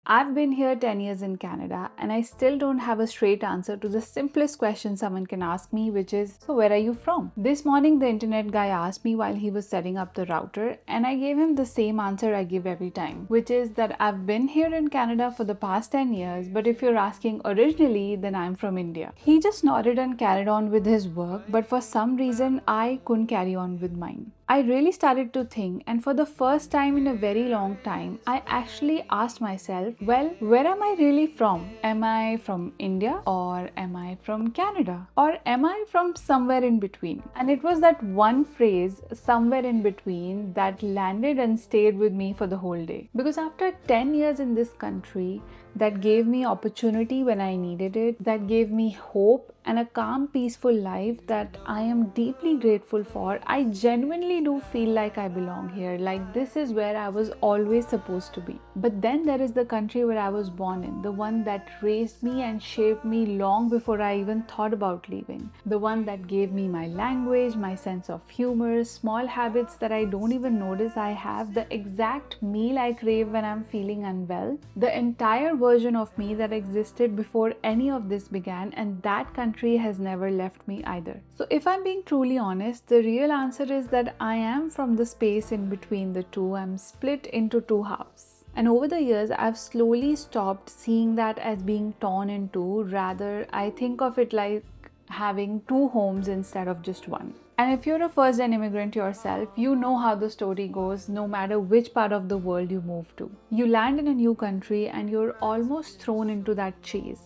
I've been here 10 years in Canada and I still don't have a straight answer to the simplest question someone can ask me, which is, so where are you from? This morning, the internet guy asked me while he was setting up the router, and I gave him the same answer I give every time, which is that I've been here in Canada for the past 10 years, but if you're asking originally, then I'm from India. He just nodded and carried on with his work, but for some reason, I couldn't carry on with mine. I really started to think, and for the first time in a very long time, I actually asked myself, well, where am I really from? Am I from India or am I from Canada? Or am I from somewhere in between? And it was that one phrase, somewhere in between, that landed and stayed with me for the whole day. Because after 10 years in this country, that gave me opportunity when I needed it, that gave me hope and a calm, peaceful life that I am deeply grateful for. I genuinely do feel like I belong here, like this is where I was always supposed to be. But then there is the country where I was born in, the one that raised me and shaped me long before I even thought about leaving, the one that gave me my language, my sense of humor, small habits that I don't even notice I have, the exact meal I crave when I'm feeling unwell, the entire version of me that existed before any of this began, and that country has never left me either. So if I'm being truly honest, the real answer is that I am from the space in between the two. I'm split into two halves. And over the years, I've slowly stopped seeing that as being torn in two. Rather, I think of it like having two homes instead of just one. And if you're a first-gen immigrant yourself, you know how the story goes no matter which part of the world you move to. You land in a new country and you're almost thrown into that chase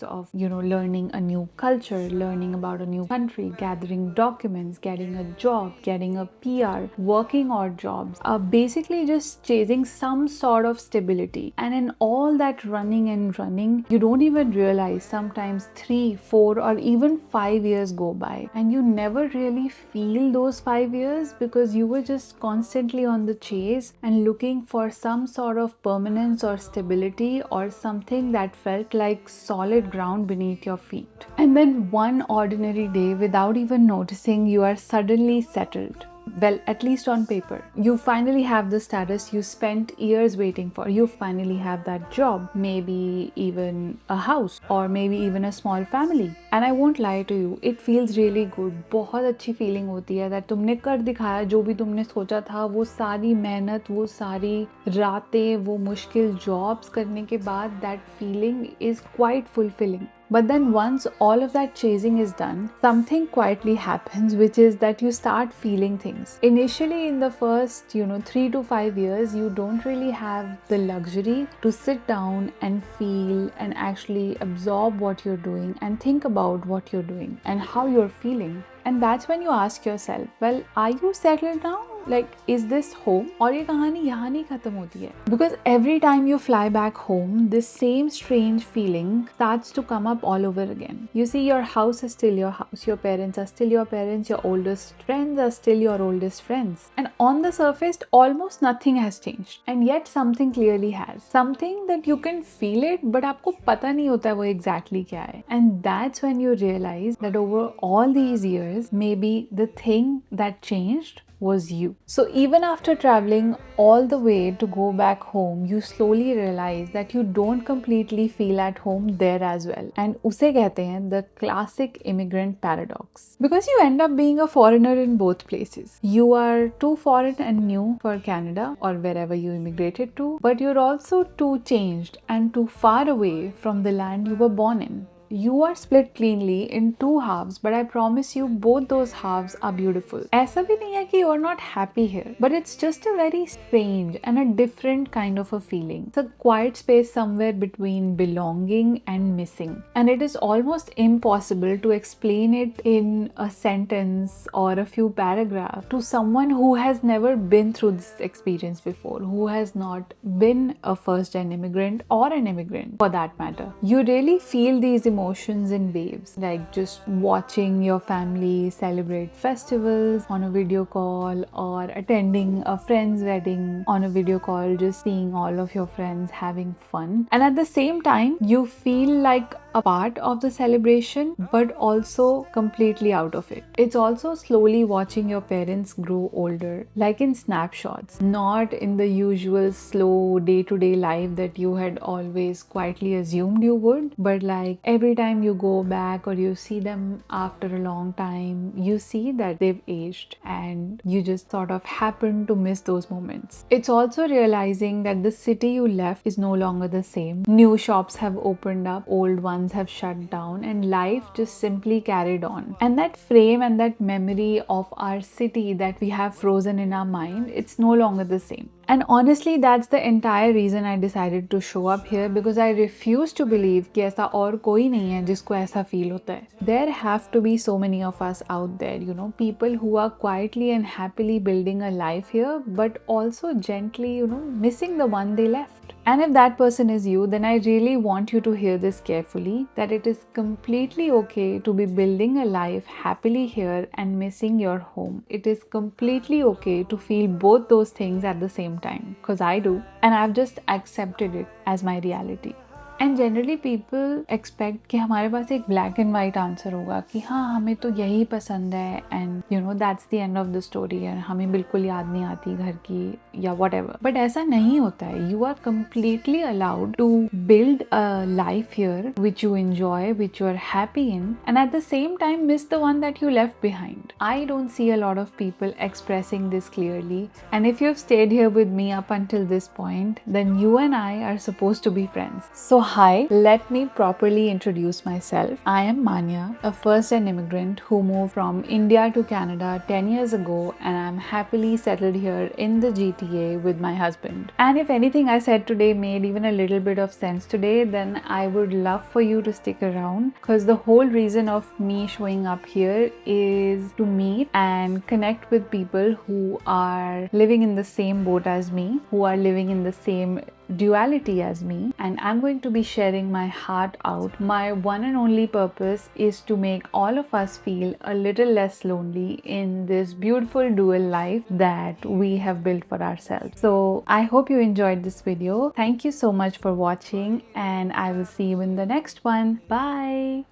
of, learning a new culture, learning about a new country, gathering documents, getting a job, getting a PR, working odd jobs, basically just chasing some sort of stability. And in all that running, you don't even realize sometimes 3, 4, or even 5 years go by and you never really feel those 5 years because you were just constantly on the chase and looking for some sort of permanence or stability or something that felt like solid ground beneath your feet. And then one ordinary day, without even noticing, you are suddenly settled. Well, at least on paper. You finally have the status you spent years waiting for. You finally have that job, maybe even a house, or maybe even a small family. And I won't lie to you, it feels really good. बहुत अच्छी feeling होती है that तुमने कर दिखाया जो भी तुमने सोचा था, वो सारी मेहनत, वो सारी रातें, वो मुश्किल jobs करने के बाद that feeling is quite fulfilling. But then once all of that chasing is done, something quietly happens, which is that you start feeling things. Initially in the first, 3 to 5 years, you don't really have the luxury to sit down and feel and actually absorb what you're doing and think about what you're doing and how you're feeling. And that's when you ask yourself, well, are you settled now? Like, is this home? और ये कहानी यहाँ नहीं खत्म होती है. Because every time you fly back home, this same strange feeling starts to come up all over again. You see, your house is still your house, your parents are still your parents, your oldest friends are still your oldest friends. And on the surface, almost nothing has changed. And yet something clearly has. Something that you can feel it, but आपको पता नहीं होता वो exactly क्या है. And that's when you realize that over all these years, maybe the thing that changed was you. So even after traveling all the way to go back home, you slowly realize that you don't completely feel at home there as well. And उसे कहते हैं the classic immigrant paradox. Because you end up being a foreigner in both places. You are too foreign and new for Canada or wherever you immigrated to, but you're also too changed and too far away from the land you were born in. You are split cleanly in two halves, but I promise you both those halves are beautiful. ऐसा भी नहीं है कि you're not happy here, but it's just a very strange and a different kind of a feeling. It's a quiet space somewhere between belonging and missing. And it is almost impossible to explain it in a sentence or a few paragraphs to someone who has never been through this experience before, who has not been a first-gen immigrant or an immigrant for that matter. You really feel these emotions in waves, like just watching your family celebrate festivals on a video call or attending a friend's wedding on a video call, just seeing all of your friends having fun. And at the same time, you feel like a part of the celebration, but also completely out of it. It's also slowly watching your parents grow older, like in snapshots, not in the usual slow day-to-day life that you had always quietly assumed you would, but like every time you go back or you see them after a long time, you see that they've aged and you just sort of happen to miss those moments. It's also realizing that the city you left is no longer the same. New shops have opened up, old ones have shut down, and life just simply carried on. And that frame and that memory of our city that we have frozen in our mind, it's no longer the same. And honestly, that's the entire reason I decided to show up here, because I refuse to believe कि ऐसा और कोई नहीं है जिसको ऐसा feel होता है. There have to be so many of us out there, you know, people who are quietly and happily building a life here, but also gently, you know, missing the one they left. And if that person is you, then I really want you to hear this carefully, that it is completely okay to be building a life happily here and missing your home. It is completely okay to feel both those things at the same time, because I do, and I've just accepted it as my reality. And generally people expect कि हमारे पास एक black and white answer होगा कि हाँ हमें तो यही पसंद है and you know that's the end of the story and हमें बिल्कुल याद नहीं आती घर की या वट एवर. बट ऐसा नहीं होता है. You are completely allowed to build a life here which you enjoy, which you are happy in, and at the same time miss the one that you left behind. I don't see a lot of people expressing this clearly, and if you have stayed here with me up until this point, then you and I are supposed to be friends. So hi, let me properly introduce myself. I am Manya, a first-gen immigrant who moved from India to Canada 10 years ago, and I'm happily settled here in the GTA with my husband. And if anything I said today made even a little bit of sense today, then I would love for you to stick around, because the whole reason of me showing up here is to meet and connect with people who are living in the same boat as me, who are living in the same duality as me, and I'm going to be sharing my heart out. My one and only purpose is to make all of us feel a little less lonely in this beautiful dual life that we have built for ourselves. So I hope you enjoyed this video. Thank you so much for watching, and I will see you in the next one. Bye.